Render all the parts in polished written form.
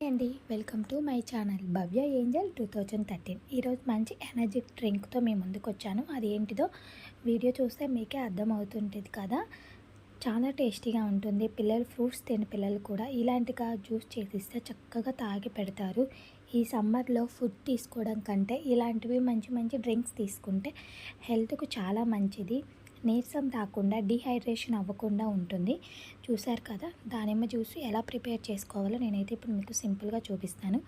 అండి welcome to my channel Bhavya Angel 2013. ఈరోజు మంచి ఎనర్జీ డ్రింక్తో మీ ముందుకు వచ్చాను. అది ఏంటిదో వీడియో చూస్తే మీకే అర్థమవుతుంటుంది కదా. చాలా టేస్టీగా ఉంటుంది. పిల్లలు ఫ్రూట్స్ తిని పిల్లలు కూడా ఇలాంటిగా జ్యూస్ చేసిస్తే చక్కగా తాగి పెడతారు. ఈ సమ్మర్లో ఫుడ్ తీసుకోవడం కంటే ఇలాంటివి మంచి మంచి డ్రింక్స్ తీసుకుంటే హెల్త్కు చాలా మంచిది. నీరసం రాకుండా డీహైడ్రేషన్ అవ్వకుండా ఉంటుంది. చూసారు కదా, దానిమ్మ జ్యూస్ ఎలా ప్రిపేర్ చేసుకోవాలో నేనైతే ఇప్పుడు మీకు సింపుల్గా చూపిస్తాను.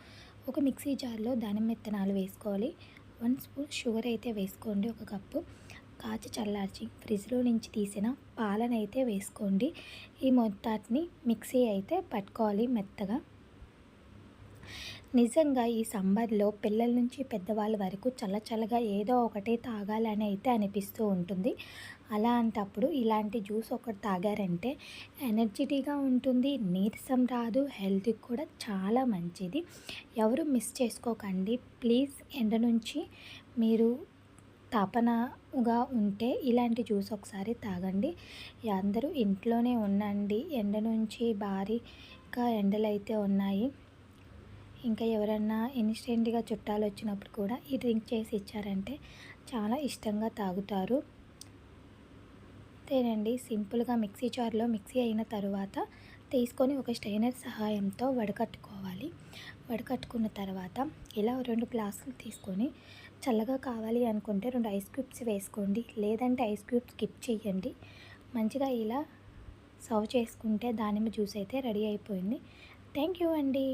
ఒక మిక్సీ జార్లో దానిమ్మ విత్తనాలు వేసుకోవాలి. 1 స్పూన్ షుగర్ అయితే వేసుకోండి. 1 కప్పు కాచి చల్లార్చి ఫ్రిడ్జ్లో నుంచి తీసిన పాలనైతే వేసుకోండి. ఈ మొత్తాన్ని మిక్సీ అయితే పట్టుకోవాలి మెత్తగా. నిజంగా ఈ సమ్మర్లో పిల్లల నుంచి పెద్దవాళ్ళ వరకు చల్లచల్లగా ఏదో ఒకటి తాగాలని అయితే అనిపిస్తూ ఉంటుంది. అలాంటప్పుడు ఇలాంటి జ్యూస్ ఒకటి తాగారంటే ఎనర్జెటిక్గా ఉంటుంది, నీరసం రాదు, హెల్త్కి కూడా చాలా మంచిది. ఎవరు మిస్ చేసుకోకండి ప్లీజ్. ఎండ నుంచి మీరు తపనగా ఉంటే ఇలాంటి జ్యూస్ ఒకసారి తాగండి. అందరూ ఇంట్లోనే ఉండండి. ఎండ నుంచి భారీగా ఎండలైతే ఉన్నాయి. ఇంకా ఎవరన్నా ఇన్స్టెంట్గా చుట్టాలు వచ్చినప్పుడు కూడా ఈ డ్రింక్ చేసి ఇచ్చారంటే చాలా ఇష్టంగా తాగుతారు. అంతేనండి, సింపుల్గా మిక్సీ జార్లో మిక్సీ అయిన తర్వాత తీసుకొని ఒక స్ట్రైనర్ సహాయంతో వడకట్టుకోవాలి. వడకట్టుకున్న తర్వాత ఇలా 2 గ్లాసులు తీసుకొని చల్లగా కావాలి అనుకుంటే 2 ఐస్ క్యూబ్స్ వేసుకోండి. లేదంటే ఐస్ క్యూబ్స్ స్కిప్ చేయండి. మంచిగా ఇలా సర్వ్ చేసుకుంటే దానిమ్మ జ్యూస్ అయితే రెడీ అయిపోయింది. థ్యాంక్ యూ అండి.